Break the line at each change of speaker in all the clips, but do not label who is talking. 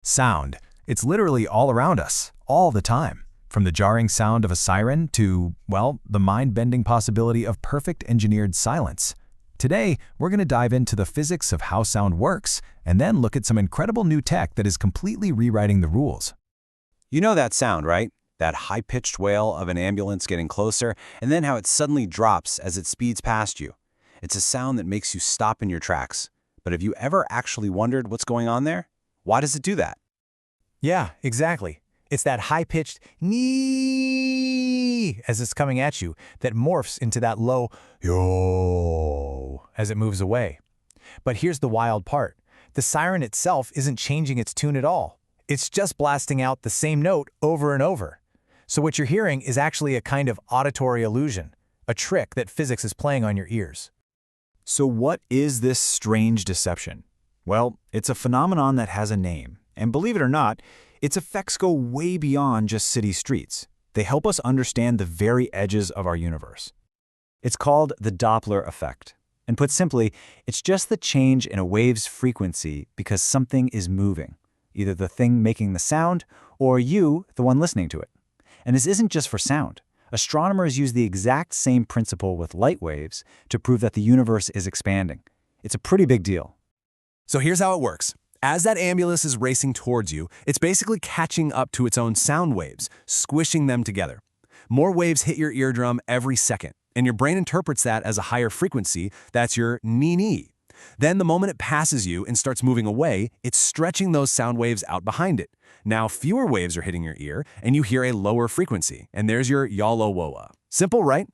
Sound. It's literally all around us, all the time. From the jarring sound of a siren to, well, the mind-bending possibility of perfect engineered silence. Today, we're going to dive into the physics of how sound works, and then look at some incredible new tech that is completely rewriting the rules.
You know that sound, right? That high-pitched wail of an ambulance getting closer, and then how it suddenly drops as it speeds past you. It's a sound that makes you stop in your tracks. But have you ever actually wondered what's going on there? Why does it do that?
Yeah, exactly. It's that high-pitched nee as it's coming at you that morphs into that low yo as it moves away. But here's the wild part. The siren itself isn't changing its tune at all. It's just blasting out the same note over and over. So what you're hearing is actually a kind of auditory illusion, a trick that physics is playing on your ears.
So what is this strange deception? Well, it's a phenomenon that has a name. And believe it or not, its effects go way beyond just city streets. They help us understand the very edges of our universe. It's called the Doppler effect. And put simply, it's just the change in a wave's frequency because something is moving, either the thing making the sound or you, the one listening to it. And this isn't just for sound. Astronomers use the exact same principle with light waves to prove that the universe is expanding. It's a pretty big deal.
So here's how it works. As that ambulance is racing towards you, it's basically catching up to its own sound waves, squishing them together. More waves hit your eardrum every second, and your brain interprets that as a higher frequency. That's your nee-nee. Then the moment it passes you and starts moving away, it's stretching those sound waves out behind it. Now fewer waves are hitting your ear, and you hear a lower frequency, and there's your yalla-woa. Simple, right?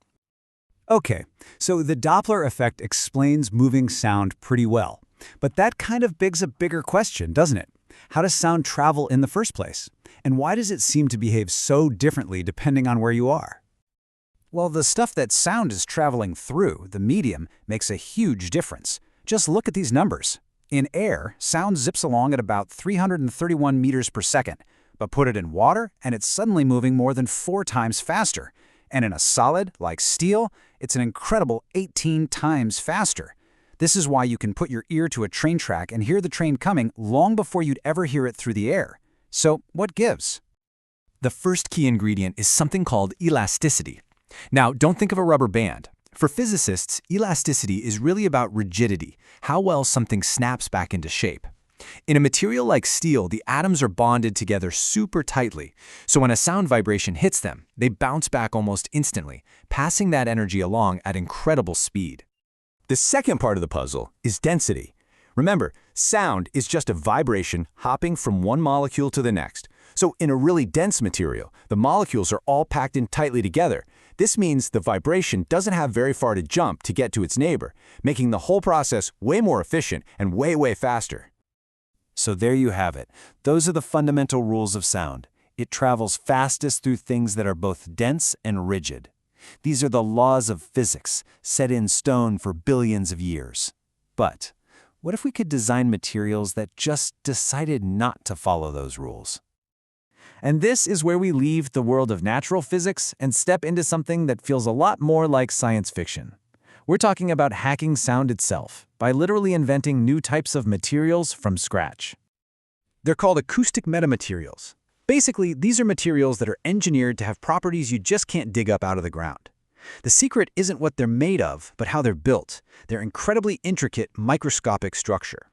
Okay, so the Doppler effect explains moving sound pretty well. But that kind of begs a bigger question, doesn't it? How does sound travel in the first place? And why does it seem to behave so differently depending on where you are? Well, the stuff that sound is traveling through, the medium, makes a huge difference. Just look at these numbers. In air, sound zips along at about 331 meters per second, but put it in water and it's suddenly moving more than 4 times faster. And in a solid, like steel, it's an incredible 18 times faster. This is why you can put your ear to a train track and hear the train coming long before you'd ever hear it through the air. So, what gives?
The first key ingredient is something called elasticity. Now, don't think of a rubber band. For physicists, elasticity is really about rigidity, how well something snaps back into shape. In a material like steel, the atoms are bonded together super tightly, so when a sound vibration hits them, they bounce back almost instantly, passing that energy along at incredible speed. The second part of the puzzle is density. Remember, sound is just a vibration hopping from one molecule to the next. So in a really dense material, the molecules are all packed in tightly together. This means the vibration doesn't have very far to jump to get to its neighbor, making the whole process way more efficient and way faster.
So there you have it. Those are the fundamental rules of sound. It travels fastest through things that are both dense and rigid. These are the laws of physics, set in stone for billions of years. But what if we could design materials that just decided not to follow those rules?
And this is where we leave the world of natural physics and step into something that feels a lot more like science fiction. We're talking about hacking sound itself, by literally inventing new types of materials from scratch. They're called acoustic metamaterials. Basically, these are materials that are engineered to have properties you just can't dig up out of the ground. The secret isn't what they're made of, but how they're built. Their incredibly intricate, microscopic structure.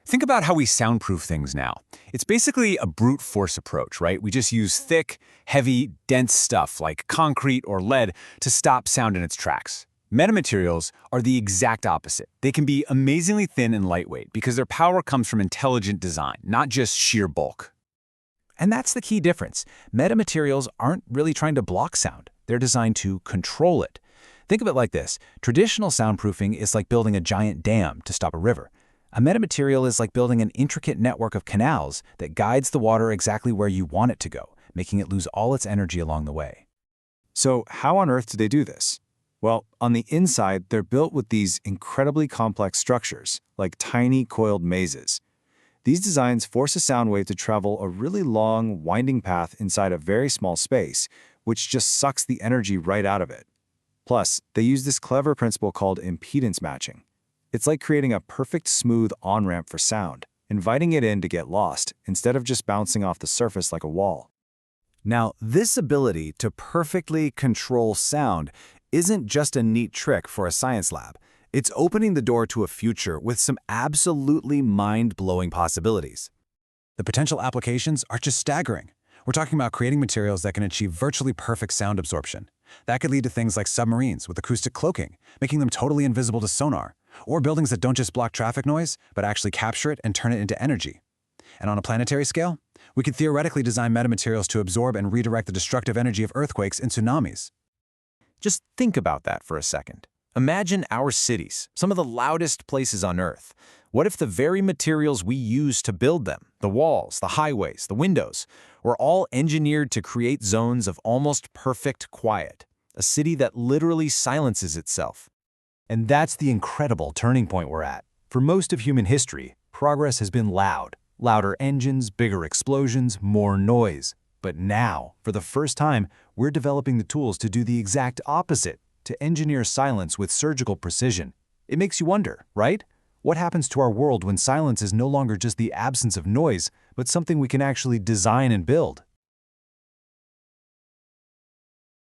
Think about how we soundproof things now. It's basically a brute force approach, right? We just use thick, heavy, dense stuff like concrete or lead to stop sound in its tracks. Metamaterials are the exact opposite. They can be amazingly thin and lightweight because their power comes from intelligent design, not just sheer bulk.
And that's the key difference. Metamaterials aren't really trying to block sound. They're designed to control it. Think of it like this. Traditional soundproofing is like building a giant dam to stop a river. A metamaterial is like building an intricate network of canals that guides the water exactly where you want it to go, making it lose all its energy along the way.
So how on earth do they do this? Well, on the inside, they're built with these incredibly complex structures, like tiny coiled mazes. These designs force a sound wave to travel a really long, winding path inside a very small space, which just sucks the energy right out of it. Plus, they use this clever principle called impedance matching. It's like creating a perfect smooth on-ramp for sound,
inviting it in to get lost instead of just bouncing off the surface like a wall.
Now, this ability to perfectly control sound isn't just a neat trick for a science lab. It's opening the door to a future with some absolutely mind-blowing possibilities.
The potential applications are just staggering. We're talking about creating materials that can achieve virtually perfect sound absorption. That could lead to things like submarines with acoustic cloaking, making them totally invisible to sonar, or buildings that don't just block traffic noise, but actually capture it and turn it into energy. And on a planetary scale, we could theoretically design metamaterials to absorb and redirect the destructive energy of earthquakes and tsunamis.
Just think about that for a second. Imagine our cities, some of the loudest places on Earth. What if the very materials we use to build them, the walls, the highways, the windows, were all engineered to create zones of almost perfect quiet, a city that literally silences itself?
And that's the incredible turning point we're at. For most of human history, progress has been loud. Louder engines, bigger explosions, more noise. But now, for the first time, we're developing the tools to do the exact opposite, to engineer silence with surgical precision. It makes you wonder, right? What happens to our world when silence is no longer just the absence of noise, but something we can actually design and build?